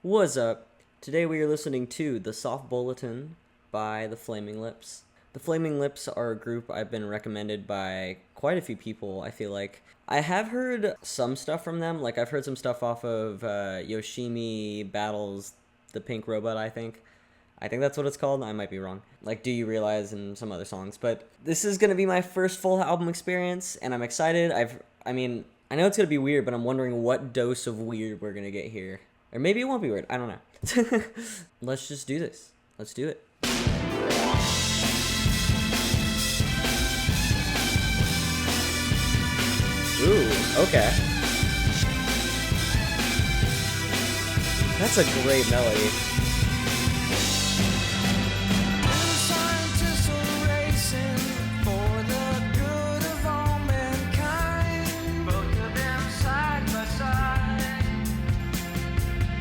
What's up? Today we are listening to The Soft Bulletin by The Flaming Lips. The Flaming Lips are a group I've been recommended by quite a few people, I feel like. I have heard some stuff from them, like I've heard some stuff off of Yoshimi Battles the Pink Robot, I think. I think that's what it's called, I might be wrong. Like Do You Realize and some other songs. But this is gonna be my first full album experience, and I'm excited. I know it's gonna be weird, but I'm wondering what dose of weird we're gonna get here. Or maybe it won't be weird. I don't know. Let's just do this. Let's do it. Ooh, okay. That's a great melody.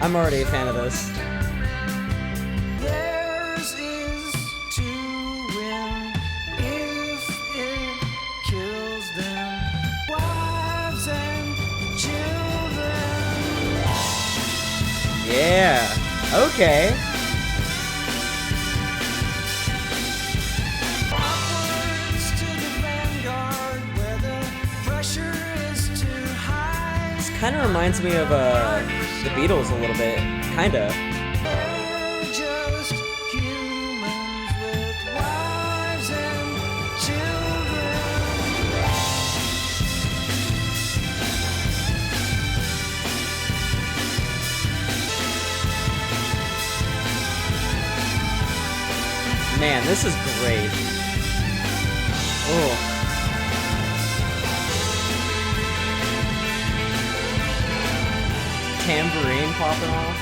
I'm already a fan of this. Theirs is to win if it kills them. Wives and children. Yeah. Okay. Upwards to the vanguard where the pressure is too high. This kind of reminds me of the Beatles a little bit. Kinda. They're just humans with wives and children. Man, this is great. Oh. Tambourine popping off.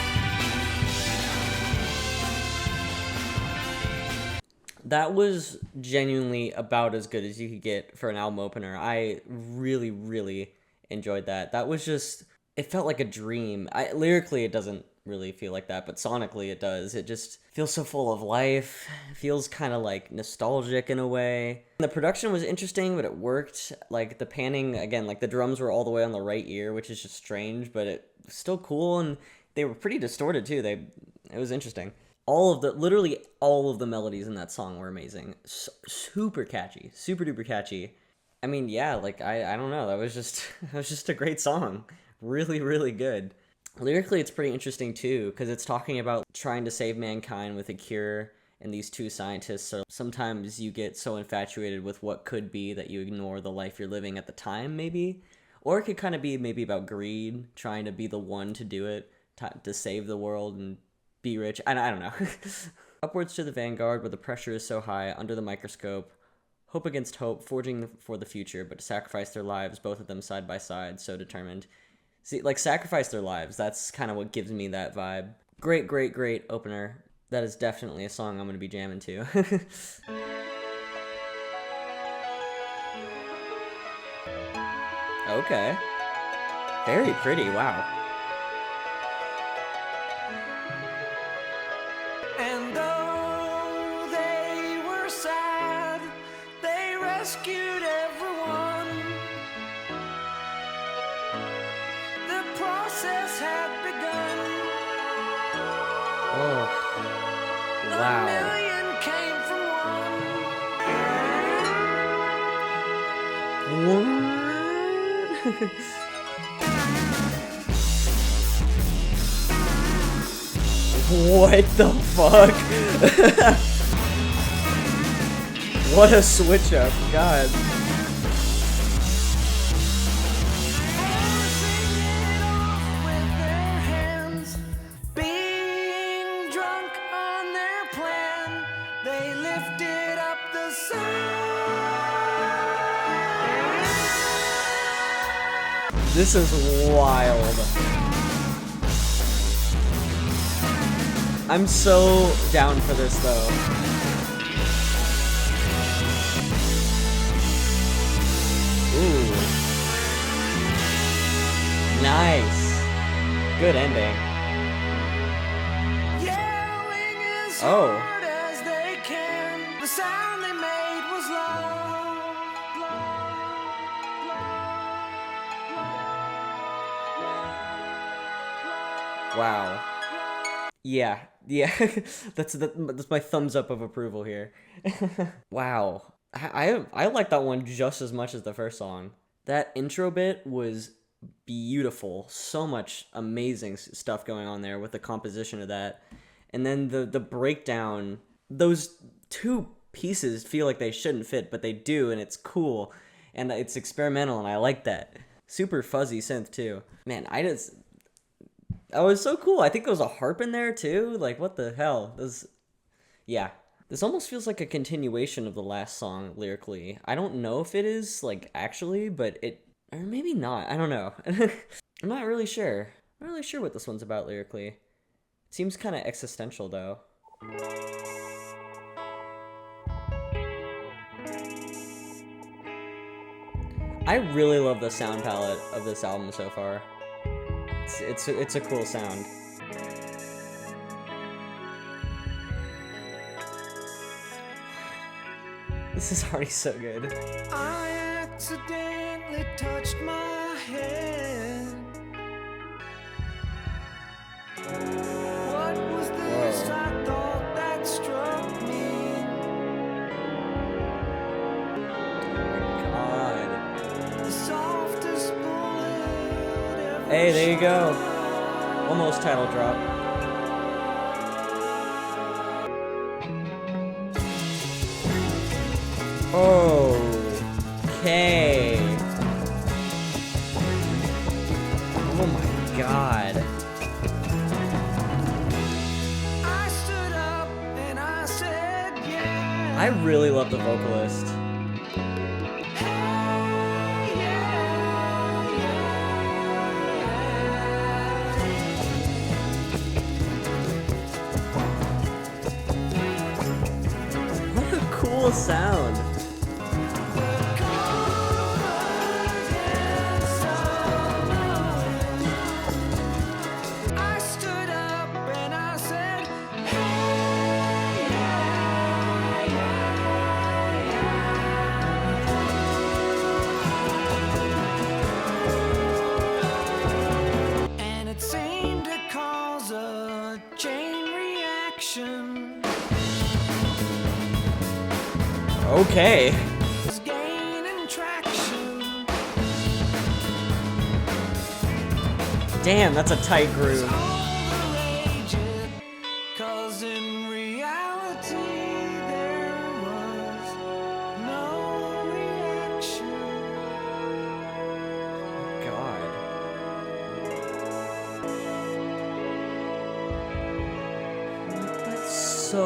That was genuinely about as good as you could get for an album opener. I really, really enjoyed that. That was just, it felt like a dream. Lyrically, it doesn't really feel like that, but sonically it does. It just feels so full of life. It feels kind of like nostalgic in a way. The production was interesting, but it worked. Like the panning, again, like the drums were all the way on the right ear, which is just strange, but it was still cool, and they were pretty distorted too. It was interesting. Literally all of the melodies in that song were amazing. Super catchy, super duper catchy. I mean, yeah, like I don't know. That was just a great song. Really, really good. Lyrically, it's pretty interesting too, because it's talking about trying to save mankind with a cure, and these two scientists are, sometimes you get so infatuated with what could be that you ignore the life you're living at the time, maybe. Or it could kind of be maybe about greed, trying to be the one to do it, to save the world and be rich. I don't know. Upwards to the vanguard where the pressure is so high, under the microscope, hope against hope, forging for the future, but to sacrifice their lives, both of them side by side, so determined. See, like, sacrifice their lives. That's kind of what gives me that vibe. Great, great, great opener. That is definitely a song I'm going to be jamming to. Okay. Very pretty, wow. And though they were sad, they rescued everyone. The process had begun. Oh, A wow. million came from one. What the fuck? What a switch up, God. With their hands, being drunk on their plan, they lifted up the sun. This is wild. I'm so down for this though. Ooh. Nice. Good ending. Yelling as Oh. hard as they can, the sound they made was loud. Wow. Yeah, yeah. That's my thumbs up of approval here. Wow. I like that one just as much as the first song. That intro bit was beautiful. So much amazing stuff going on there with the composition of that. And then the breakdown, those two pieces feel like they shouldn't fit, but they do, and it's cool. And it's experimental, and I like that. Super fuzzy synth too. Man, that was so cool. I think there was a harp in there too. Like, what the hell? Yeah. This almost feels like a continuation of the last song lyrically. I don't know if it is, like, actually, but or maybe not. I don't know. I'm not really sure. I'm not really sure what this one's about lyrically. It seems kind of existential, though. I really love the sound palette of this album so far. It's a cool sound. This is already so good. I accidentally touched my head. What was this? Whoa. I thought that struck me. God. The softest bullet ever Hey, there you go. shot. Almost title drop. Okay. Oh my god. I stood up and I said, yeah. I really love the vocalist. Hey, yeah, What a cool sound. I stood up and I said, hey, and it seemed to cause a chain reaction. Okay. It's gaining traction. Damn, that's a tight groove. All the rage, 'cause in reality there was no reaction. God. That's so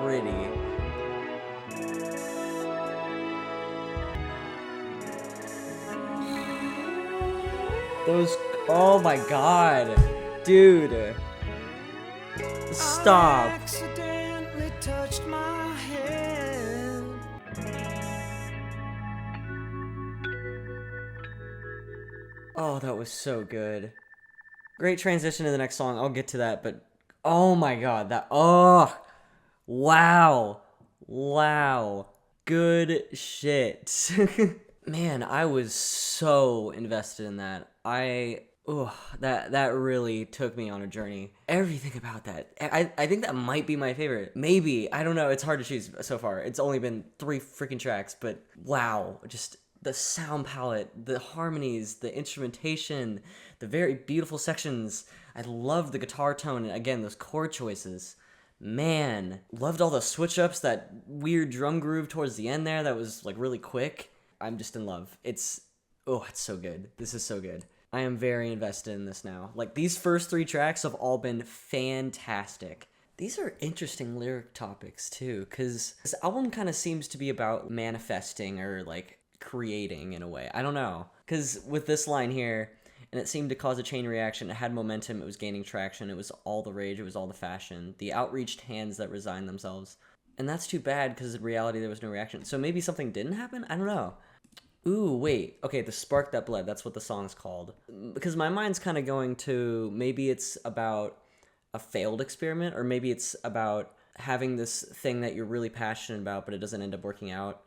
pretty. Those, oh my god. Dude. Stop. I accidentally touched my head. Oh, that was so good. Great transition to the next song. I'll get to that, but oh my god, wow. Wow. Good shit. Man, I was so invested in that. That really took me on a journey. Everything about that. I think that might be my favorite. Maybe. I don't know. It's hard to choose so far. It's only been 3 freaking tracks, but wow. Just the sound palette, the harmonies, the instrumentation, the very beautiful sections. I loved the guitar tone, and again, those chord choices. Man, loved all the switch ups, that weird drum groove towards the end there that was like really quick. I'm just in love. It's so good. This is so good. I am very invested in this now. Like, these first 3 tracks have all been fantastic. These are interesting lyric topics too, because this album kind of seems to be about manifesting or like creating in a way. I don't know. Because with this line here, and it seemed to cause a chain reaction, it had momentum, it was gaining traction, it was all the rage, it was all the fashion, the outreached hands that resigned themselves. And that's too bad, because in reality there was no reaction. So maybe something didn't happen? I don't know. Ooh, wait. Okay, the spark that bled, that's what the song's called. Because my mind's kind of going to, maybe it's about a failed experiment, or maybe it's about having this thing that you're really passionate about, but it doesn't end up working out.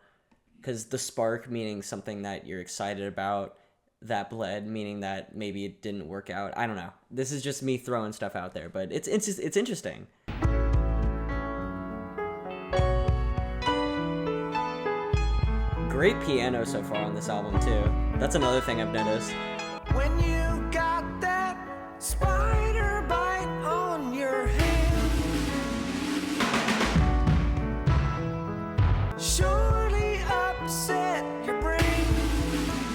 Because the spark meaning something that you're excited about, that Bled, meaning that maybe it didn't work out. I don't know. This is just me throwing stuff out there, but it's interesting. Great piano so far on this album too. That's another thing I've noticed. When you got that spider bite on your hand, surely upset your brain.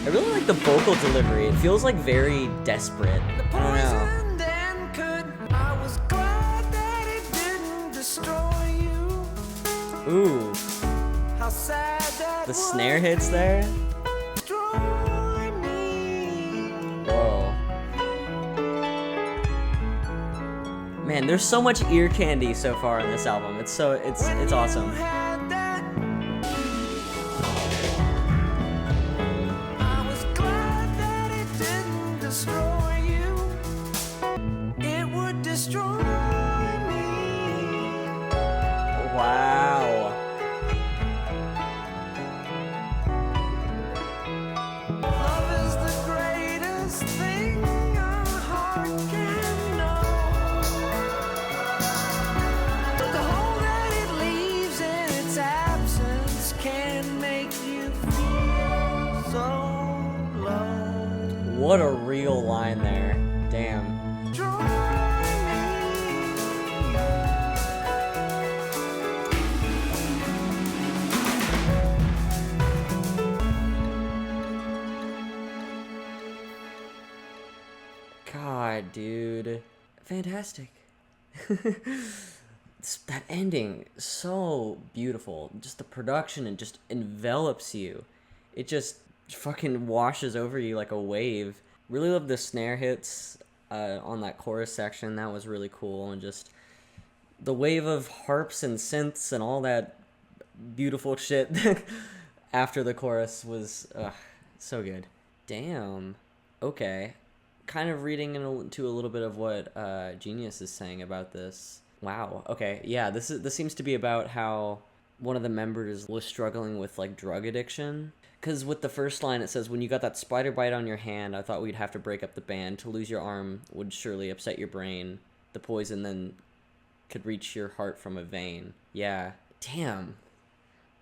I really like the vocal delivery. It feels like very desperate. I don't know. Poisoned and could. I was glad that it didn't destroy you. Ooh, How sad that the snare hits there. destroy me. Whoa. Man, there's so much ear candy so far in this album. It's awesome. Had that. I was glad that it didn't destroy you. It would destroy me. Wow. Love is the greatest thing a heart can know. But the hole that it leaves in its absence can make you feel so low. What a real line there. Damn. Destroy me. God, dude. Fantastic. That ending, so beautiful. Just the production, and just envelops you. It just fucking washes over you like a wave. Really love the snare hits on that chorus section. That was really cool. And just the wave of harps and synths and all that beautiful shit after the chorus was so good. Damn. Okay. Kind of reading into a little bit of what Genius is saying about this. Wow. Okay. Yeah. This seems to be about how one of the members was struggling with like drug addiction. Because with the first line, it says, "When you got that spider bite on your hand, I thought we'd have to break up the band. To lose your arm would surely upset your brain. The poison then could reach your heart from a vein." Yeah. Damn.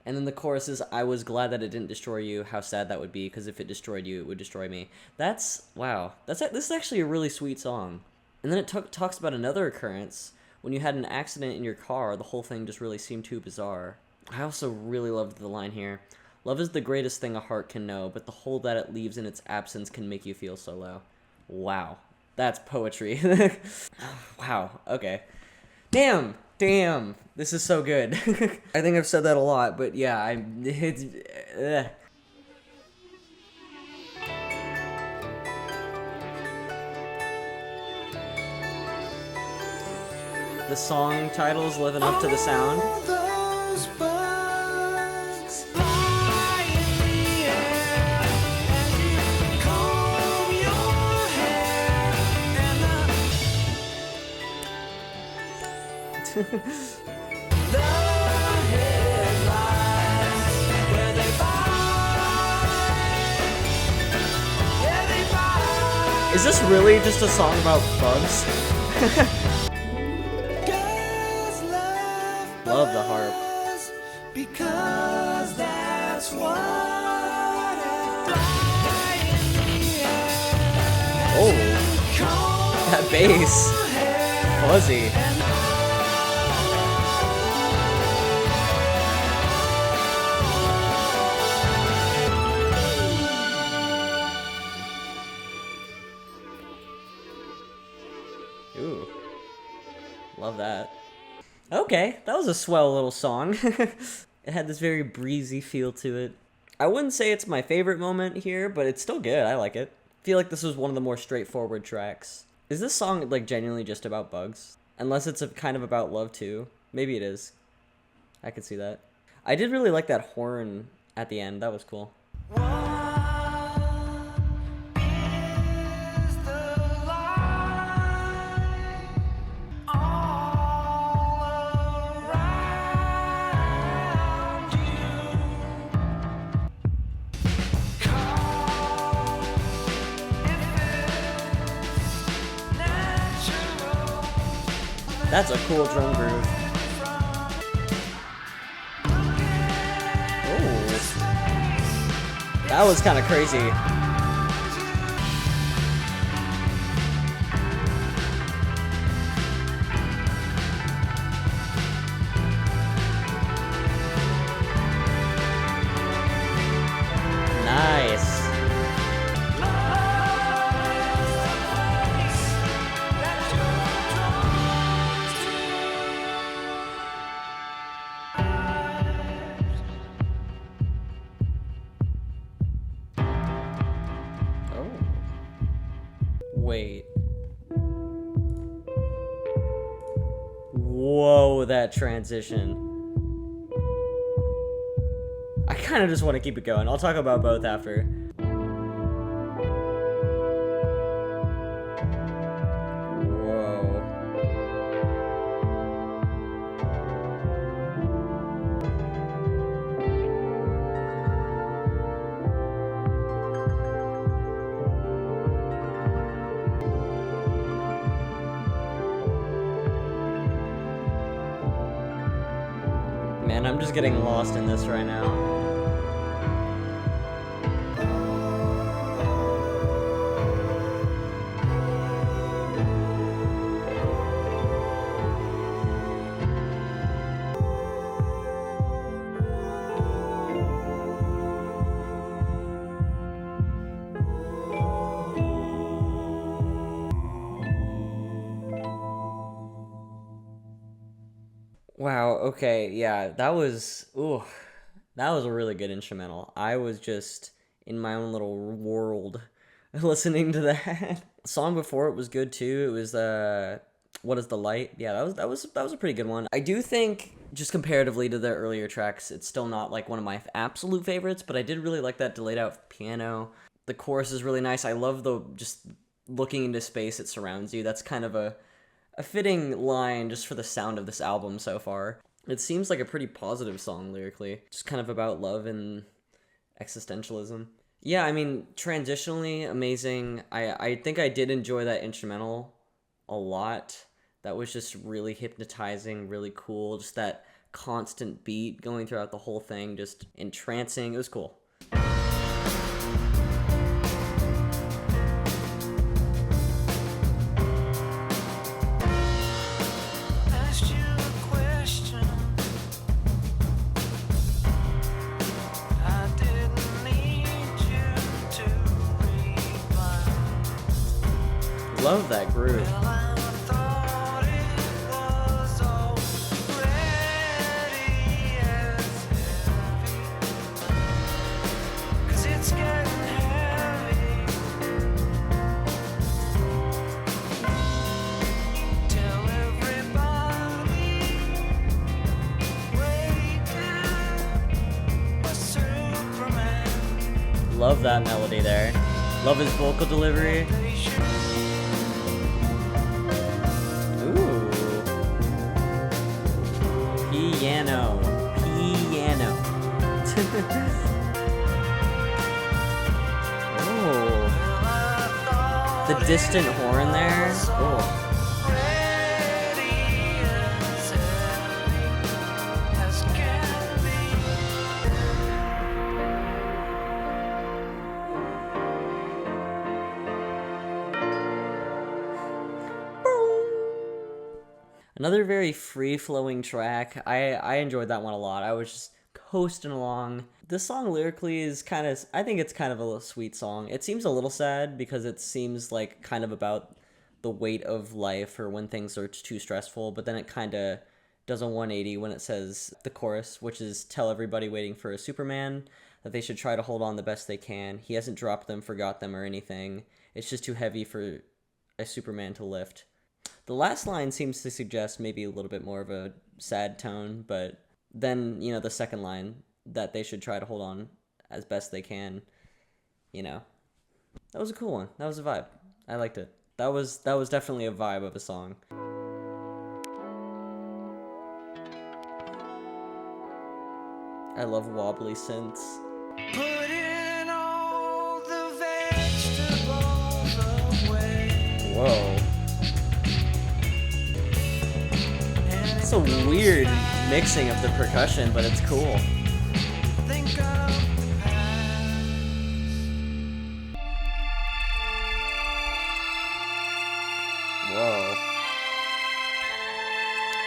And then the chorus is, "I was glad that it didn't destroy you. How sad that would be, because if it destroyed you, it would destroy me." That's, wow. This is actually a really sweet song. And then it talks about another occurrence. When you had an accident in your car, the whole thing just really seemed too bizarre. I also really loved the line here. "Love is the greatest thing a heart can know, but the hole that it leaves in its absence can make you feel so low." Wow. That's poetry. Wow. Okay. Damn. This is so good. I think I've said that a lot, but yeah, it's... The song title's living up to the sound. All those bugs fly in the air as you comb your hair, and the headlights where they bite, yeah they bite. Is this really just a song about bugs? Guys Love the harp. bugs because that's what fly in the air. Oh, that bass. Fuzzy. Ooh. Love that. Okay, that was a swell little song. It had this very breezy feel to it. I wouldn't say it's my favorite moment here, but it's still good. I like it. I feel like this was one of the more straightforward tracks. Is this song like genuinely just about bugs? Unless it's kind of about love too. Maybe it is. I could see that. I did really like that horn at the end. That was cool. What is the lie all around you? Call That's a cool drum groove. Oh, that was kind of crazy. Nice. Oh. Wait. Whoa, that transition. I kind of just want to keep it going. I'll talk about both after. Whoa. Man, I'm just getting lost in this right now. Wow, okay, yeah, that was a really good instrumental. I was just in my own little world listening to that. The song before it was good too. It was What is the Light? Yeah, that was a pretty good one. I do think just comparatively to the earlier tracks, it's still not like one of my absolute favorites, but I did really like that delayed out piano. The chorus is really nice. I love the just looking into space, it surrounds you. That's kind of a fitting line just for the sound of this album so far. It seems like a pretty positive song lyrically, just kind of about love and existentialism. Yeah, I mean, transitionally amazing. I think I did enjoy that instrumental a lot. That was just really hypnotizing, really cool. Just that constant beat going throughout the whole thing, just entrancing. It was cool. Love that groove. Love that melody there. Love his vocal delivery. Ooh. Piano. Oh. The distant horn there. Oh. Another very free-flowing track. I enjoyed that one a lot. I was just coasting along. This song lyrically is I think it's kind of a sweet song. It seems a little sad because it seems like kind of about the weight of life or when things are too stressful, but then it kind of does a 180 when it says the chorus, which is tell everybody waiting for a Superman that they should try to hold on the best they can. He hasn't dropped them, forgot them, or anything. It's just too heavy for a Superman to lift. The last line seems to suggest maybe a little bit more of a sad tone, but then, the second line, that they should try to hold on as best they can, that was a cool one. That was a vibe. I liked it. That was definitely a vibe of a song. I love wobbly synths. Put in all the vegetables away. Whoa. It's a weird mixing of the percussion, but it's cool. Think of the past. Whoa.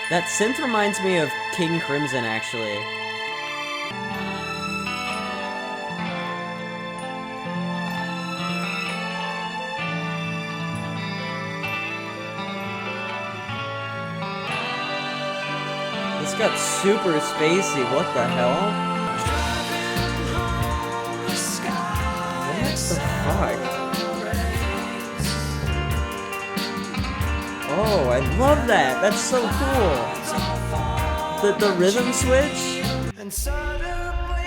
That synth reminds me of King Crimson, actually. This got super spacey. What the hell? What the fuck? Oh, I love that. That's so cool. The rhythm switch. And suddenly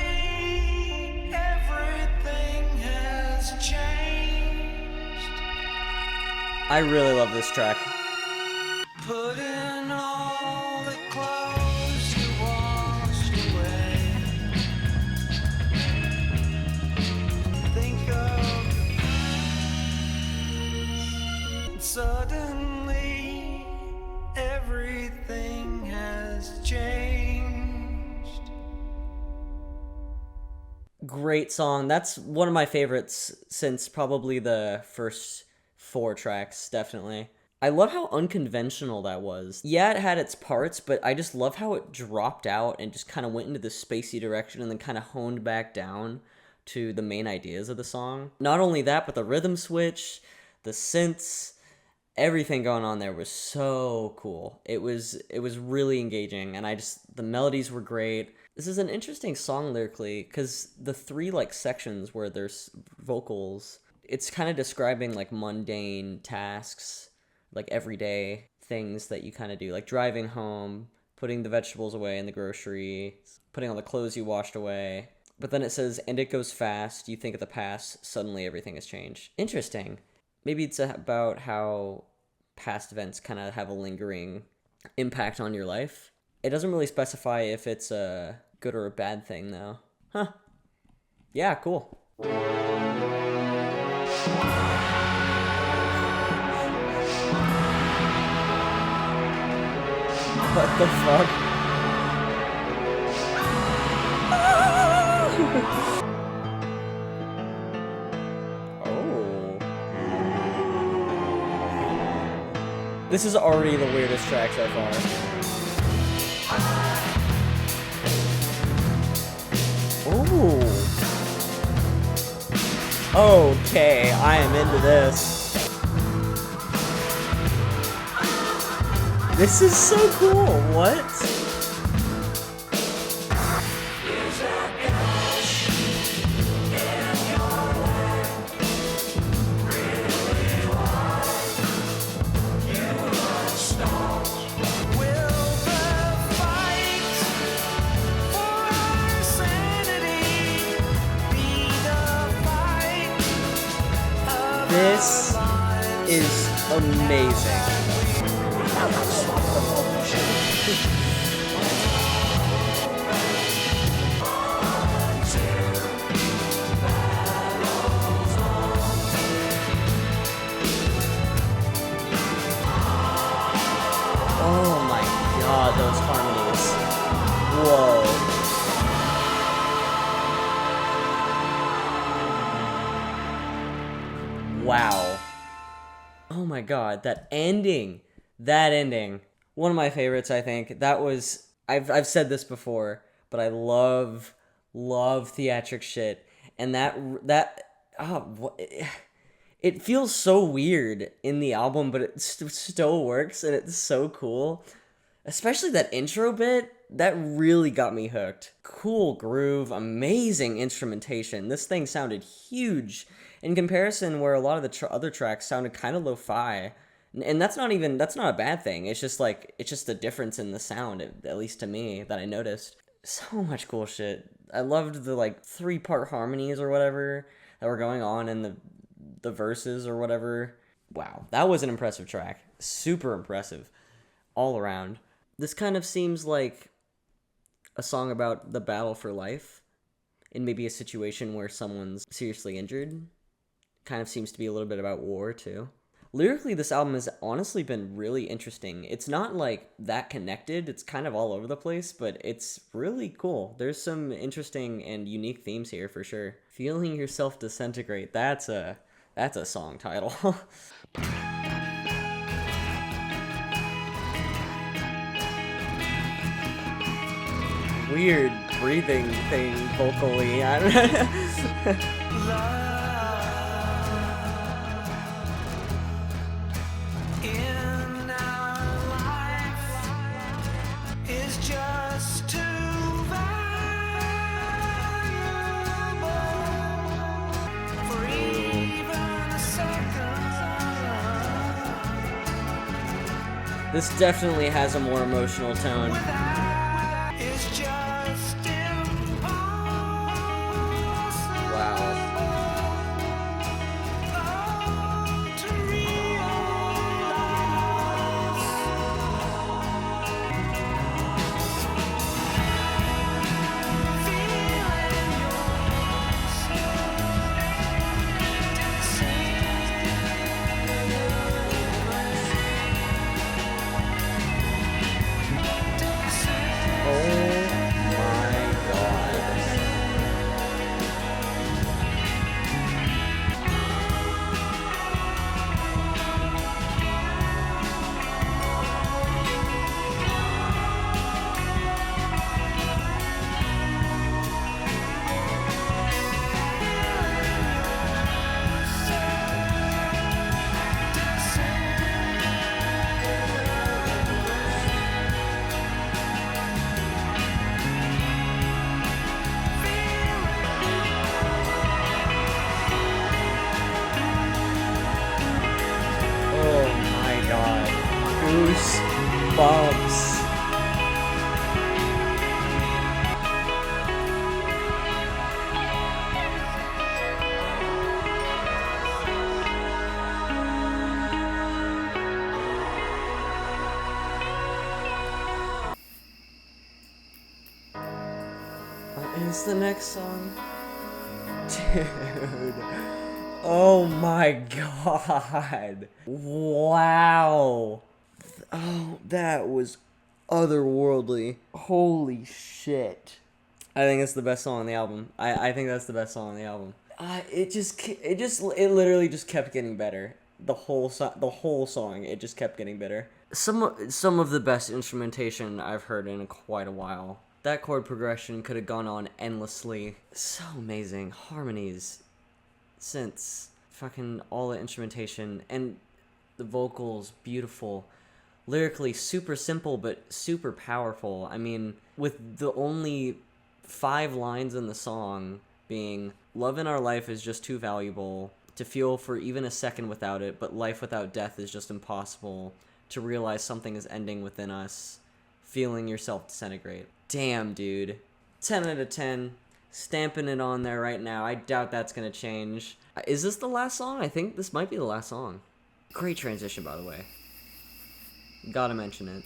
everything has changed. I really love this track. Put in all the clothes you washed away. Think of the past. Suddenly everything has changed. Great song. That's one of my favorites since probably the first 4 tracks, definitely. I love how unconventional that was. Yeah, it had its parts, but I just love how it dropped out and just kind of went into this spacey direction and then kind of honed back down to the main ideas of the song. Not only that, but the rhythm switch, the synths, everything going on there was so cool. It was really engaging, and the melodies were great. This is an interesting song lyrically, because the 3 like sections where there's vocals, it's kind of describing like mundane tasks, like everyday things that you kind of do, like driving home, putting the vegetables away in the grocery, putting all the clothes you washed away. But then it says, and it goes fast, you think of the past, suddenly everything has changed. Interesting. Maybe it's about how past events kind of have a lingering impact on your life. It doesn't really specify if it's a good or a bad thing, though. Huh. Yeah, cool. What the fuck? Oh. This is already the weirdest track so far. Oh. Okay, I am into this. This is so cool. What? This is amazing. Oh my god, those harmonies. Whoa. Wow. Oh my god, that ending. One of my favorites, I think. That was I've said this before, but I love theatric shit. And it feels so weird in the album, but it still works, and it's so cool. Especially that intro bit, that really got me hooked. Cool groove, amazing instrumentation. This thing sounded huge in comparison where a lot of the other tracks sounded kind of lo-fi. And that's not a bad thing. It's just a difference in the sound, at least to me, that I noticed. So much cool shit. I loved the 3-part harmonies or whatever that were going on in the verses or whatever. Wow, that was an impressive track. Super impressive all around. This kind of seems like a song about the battle for life in maybe a situation where someone's seriously injured. Kind of seems to be a little bit about war too. Lyrically, this album has honestly been really interesting. It's not like that connected, it's kind of all over the place, but it's really cool. There's some interesting and unique themes here for sure. Feeling Yourself Disintegrate, that's a song title. Weird breathing thing vocally. I don't In our life is just too valuable for even a second. This definitely has a more emotional tone. It's just impossible. Wow. To realize Oh my god. Oh my god. Goosebumps. What is the next song? Dude. Oh my god. Wow. Oh, that was otherworldly. Holy shit. I think it's the best song on the album. I think that's the best song on the album. It literally just kept getting better. The whole song, it just kept getting better. Some of the best instrumentation I've heard in quite a while. That chord progression could have gone on endlessly. So amazing. Harmonies, synths, fucking all the instrumentation, and the vocals, beautiful. Lyrically, super simple, but super powerful. I mean, with the only 5 lines in the song being, love in our life is just too valuable to feel for even a second without it, but life without death is just impossible, to realize something is ending within us, feeling yourself disintegrate. Damn, dude. 10 out of 10. Stamping it on there right now. I doubt that's gonna change. Is this the last song? I think this might be the last song. Great transition, by the way. Gotta mention it.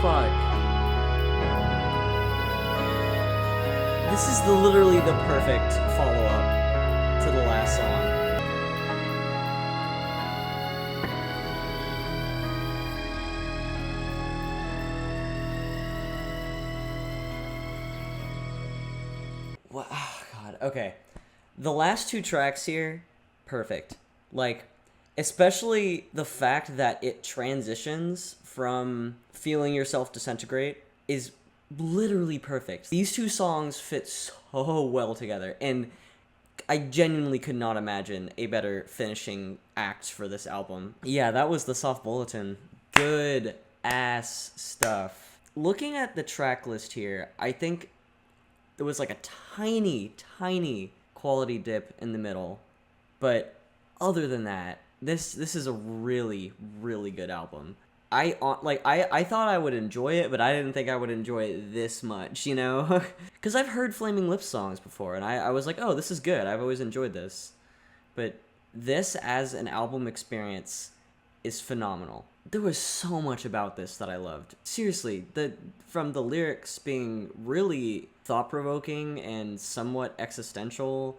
Fuck. This is literally the perfect follow-up to the last song. What? Oh, God. Okay. The last 2 tracks here, perfect. Like, especially the fact that it transitions from feeling yourself disintegrate is literally perfect. These 2 songs fit so well together, and I genuinely could not imagine a better finishing act for this album. Yeah, that was the soft Bulletin. Good ass stuff. Looking at the track list here, I think There was like a tiny, tiny quality dip in the middle, but other than that, this is a really, really good album. I thought I would enjoy it, but I didn't think I would enjoy it this much, you know? Because I've heard Flaming Lips songs before, and I was like, oh, this is good. I've always enjoyed this. But this as an album experience is phenomenal. There was so much about this that I loved. Seriously, from the lyrics being really thought-provoking and somewhat existential,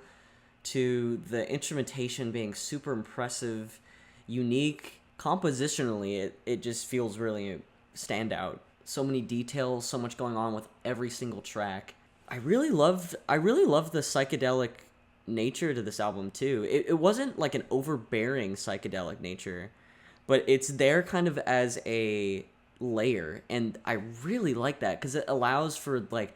to the instrumentation being super impressive, unique, compositionally it just feels really standout. So many details, so much going on with every single track. I really loved the psychedelic nature to this album too. It wasn't like an overbearing psychedelic nature, but it's there kind of as a layer, and I really like that because it allows for like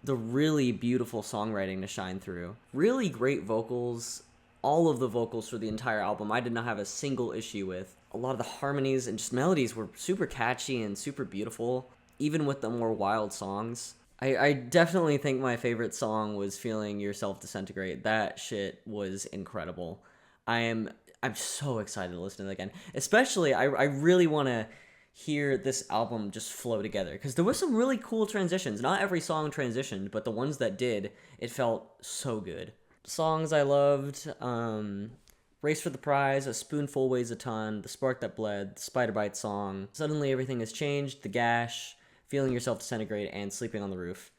the really beautiful songwriting to shine through. Really great vocals. All of the vocals for the entire album I did not have a single issue with. A lot of the harmonies and just melodies were super catchy and super beautiful, even with the more wild songs. I definitely think my favorite song was Feeling Yourself Disintegrate. That shit was incredible. I'm so excited to listen to it again. Especially, I really want to hear this album just flow together, because there was some really cool transitions. Not every song transitioned, but the ones that did, it felt so good. Songs I loved, Race for the Prize, A Spoonful Weighs a Ton, The Spark That Bled, The Spiderbite Song, Suddenly Everything Has Changed, The Gash, Feeling Yourself Disintegrate, and Sleeping on the Roof.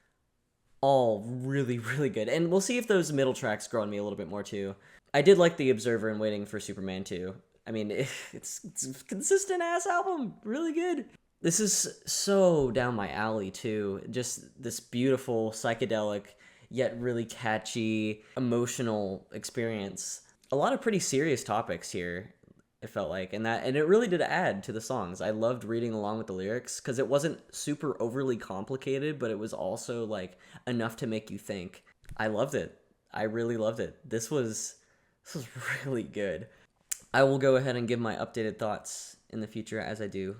All really, really good. And we'll see if those middle tracks grow on me a little bit more too. I did like The Observer and Waiting for Superman too. I mean, it's a consistent ass album. Really good. This is so down my alley too. Just this beautiful, psychedelic, yet really catchy, emotional experience. A lot of pretty serious topics here, it felt like, and it really did add to the songs. I loved reading along with the lyrics because it wasn't super overly complicated, but it was also like enough to make you think. I loved it. I really loved it. This was really good. I will go ahead and give my updated thoughts in the future as I do,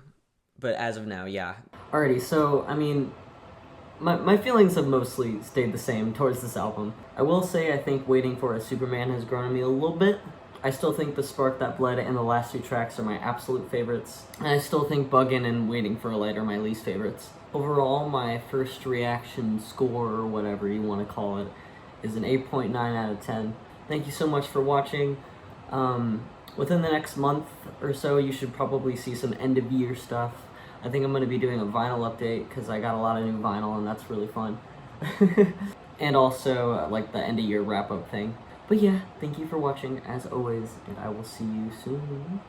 but as of now, yeah. Alrighty, so I mean, my feelings have mostly stayed the same towards this album. I will say I think Waiting for a Superman has grown on me a little bit. I still think The Spark That Bled and the last two tracks are my absolute favorites. And I still think Buggin and Waiting for a Light are my least favorites. Overall, my first reaction score, or whatever you want to call it, is an 8.9 out of 10. Thank you so much for watching. Within the next month or so, you should probably see some end-of-year stuff. I think I'm going to be doing a vinyl update because I got a lot of new vinyl and that's really fun. And also like the end-of-year wrap-up thing. But yeah, thank you for watching as always, and I will see you soon.